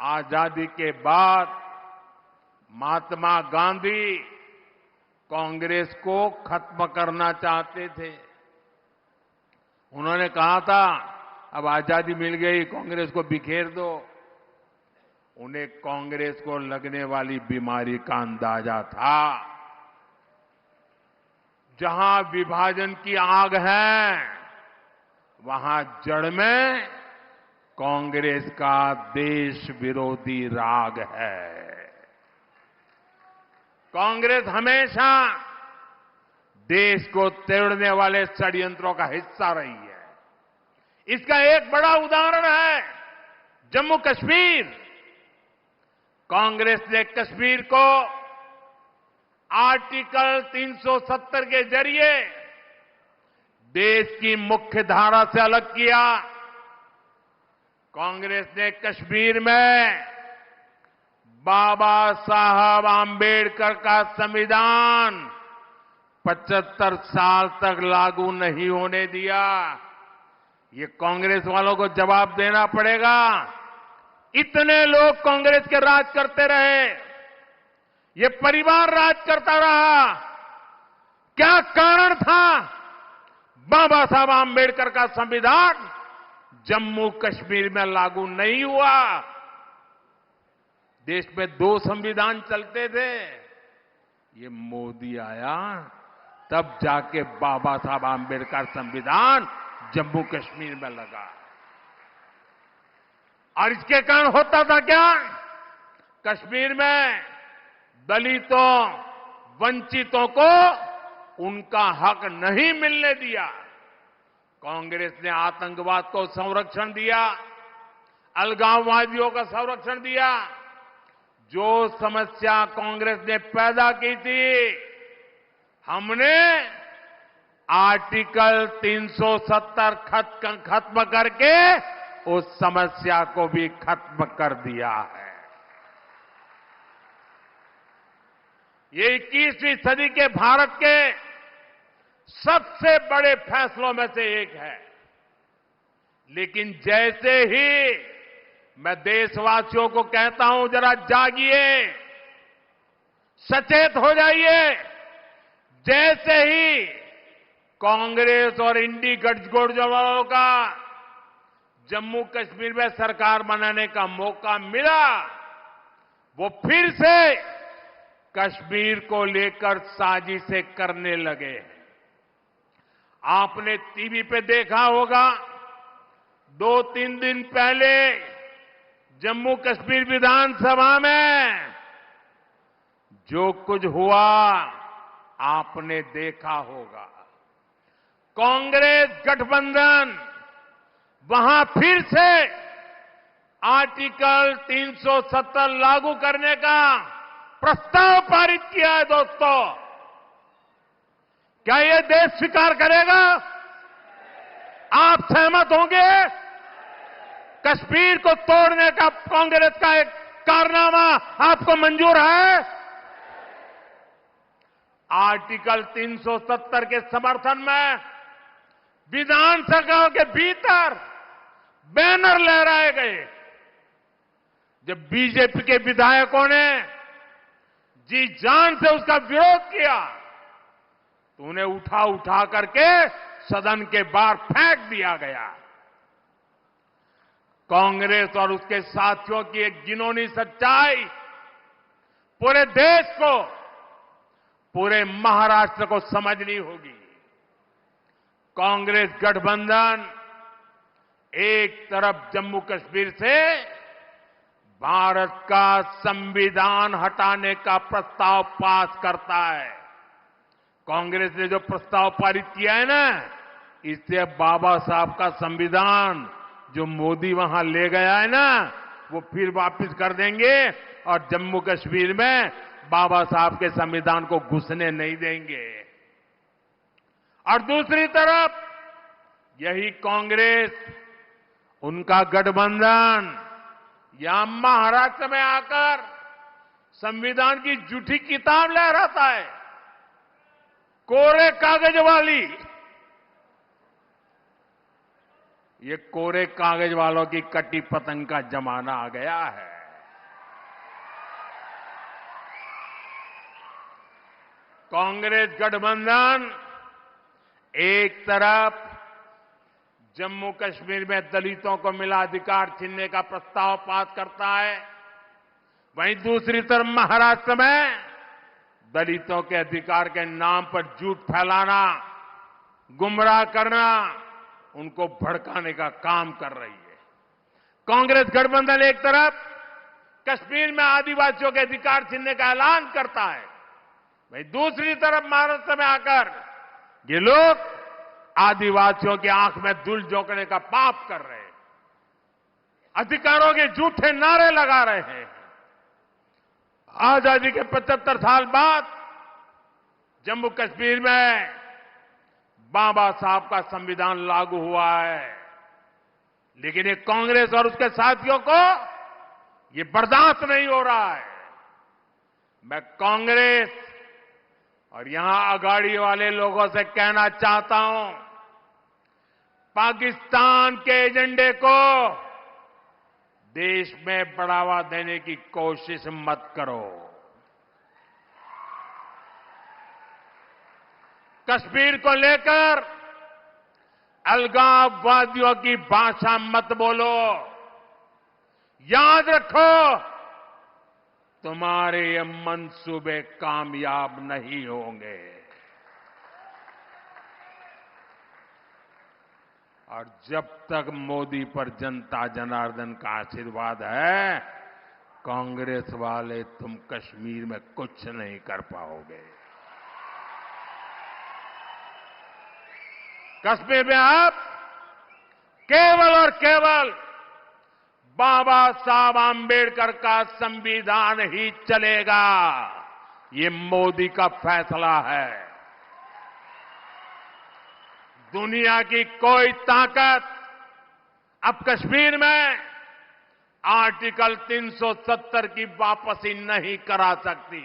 आजादी के बाद महात्मा गांधी कांग्रेस को खत्म करना चाहते थे। उन्होंने कहा था अब आजादी मिल गई, कांग्रेस को बिखेर दो। उन्हें कांग्रेस को लगने वाली बीमारी का अंदाजा था। जहां विभाजन की आग है, वहां जड़ में कांग्रेस का देश विरोधी राग है। कांग्रेस हमेशा देश को तोड़ने वाले षड्यंत्रों का हिस्सा रही है। इसका एक बड़ा उदाहरण है जम्मू कश्मीर। कांग्रेस ने कश्मीर को आर्टिकल 370 के जरिए देश की मुख्य धारा से अलग किया। कांग्रेस ने कश्मीर में बाबा साहब आंबेडकर का संविधान 75 साल तक लागू नहीं होने दिया। ये कांग्रेस वालों को जवाब देना पड़ेगा। इतने लोग कांग्रेस के राज करते रहे, ये परिवार राज करता रहा। क्या कारण था बाबा साहब आंबेडकर का संविधान जम्मू कश्मीर में लागू नहीं हुआ? देश में 2 संविधान चलते थे। ये मोदी आया तब जाके बाबा साहब आंबेडकर संविधान जम्मू कश्मीर में लगा। और इसके कारण होता था क्या? कश्मीर में दलितों, वंचितों को उनका हक नहीं मिलने दिया। कांग्रेस ने आतंकवाद को संरक्षण दिया, अलगाववादियों का संरक्षण दिया। जो समस्या कांग्रेस ने पैदा की थी, हमने आर्टिकल 370 खत्म करके उस समस्या को भी खत्म कर दिया है। ये 21वीं सदी के भारत के सबसे बड़े फैसलों में से एक है। लेकिन जैसे ही मैं देशवासियों को कहता हूं जरा जागिए, सचेत हो जाइए। जैसे ही कांग्रेस और इंडी गठजोड़ वालों का जम्मू कश्मीर में सरकार बनाने का मौका मिला, वो फिर से कश्मीर को लेकर साजिशें करने लगे। आपने टीवी पे देखा होगा, 2-3 दिन पहले जम्मू कश्मीर विधानसभा में जो कुछ हुआ आपने देखा होगा। कांग्रेस गठबंधन वहां फिर से आर्टिकल 370 लागू करने का प्रस्ताव पारित किया है। दोस्तों, क्या यह देश स्वीकार करेगा? आप सहमत होंगे? कश्मीर को तोड़ने का कांग्रेस का एक कारनामा आपको मंजूर है? आर्टिकल 370 के समर्थन में विधानसभा के भीतर बैनर लहराए गए। जब बीजेपी के विधायकों ने जी जान से उसका विरोध किया तो उन्हें उठा करके सदन के बाहर फेंक दिया गया। कांग्रेस और उसके साथियों की एक घिनौनी सच्चाई पूरे देश को, पूरे महाराष्ट्र को समझनी होगी। कांग्रेस गठबंधन एक तरफ जम्मू कश्मीर से भारत का संविधान हटाने का प्रस्ताव पास करता है। कांग्रेस ने जो प्रस्ताव पारित किया है ना, इससे बाबा साहब का संविधान जो मोदी वहां ले गया है ना, वो फिर वापस कर देंगे और जम्मू कश्मीर में बाबा साहब के संविधान को घुसने नहीं देंगे। और दूसरी तरफ यही कांग्रेस, उनका गठबंधन यहां महाराष्ट्र में आकर संविधान की झूठी किताब लहराता है, कोरे कागज वाली। ये कोरे कागज वालों की कटी पतंग का जमाना आ गया है। कांग्रेस गठबंधन एक तरफ जम्मू कश्मीर में दलितों को मिला अधिकार छीनने का प्रस्ताव पास करता है, वहीं दूसरी तरफ महाराष्ट्र में दलितों के अधिकार के नाम पर झूठ फैलाना, गुमराह करना, उनको भड़काने का काम कर रही है। कांग्रेस गठबंधन एक तरफ कश्मीर में आदिवासियों के अधिकार छीनने का ऐलान करता है, वहीं दूसरी तरफ महाराष्ट्र में आकर ये लोग आदिवासियों की आंख में धूल झोंकने का पाप कर रहे हैं, अधिकारों के झूठे नारे लगा रहे हैं। आजादी के 75 साल बाद जम्मू कश्मीर में बाबा साहब का संविधान लागू हुआ है, लेकिन ये कांग्रेस और उसके साथियों को ये बर्दाश्त नहीं हो रहा है। मैं कांग्रेस और यहां अगाड़ी वाले लोगों से कहना चाहता हूं, पाकिस्तान के एजेंडे को देश में बढ़ावा देने की कोशिश मत करो। कश्मीर को लेकर अलगाववादियों की भाषा मत बोलो। याद रखो, तुम्हारे ये मंसूबे कामयाब नहीं होंगे। और जब तक मोदी पर जनता जनार्दन का आशीर्वाद है, कांग्रेस वाले तुम कश्मीर में कुछ नहीं कर पाओगे। कश्मीर में अब केवल और केवल बाबा साहब आंबेडकर का संविधान ही चलेगा। ये मोदी का फैसला है। दुनिया की कोई ताकत अब कश्मीर में आर्टिकल 370 की वापसी नहीं करा सकती।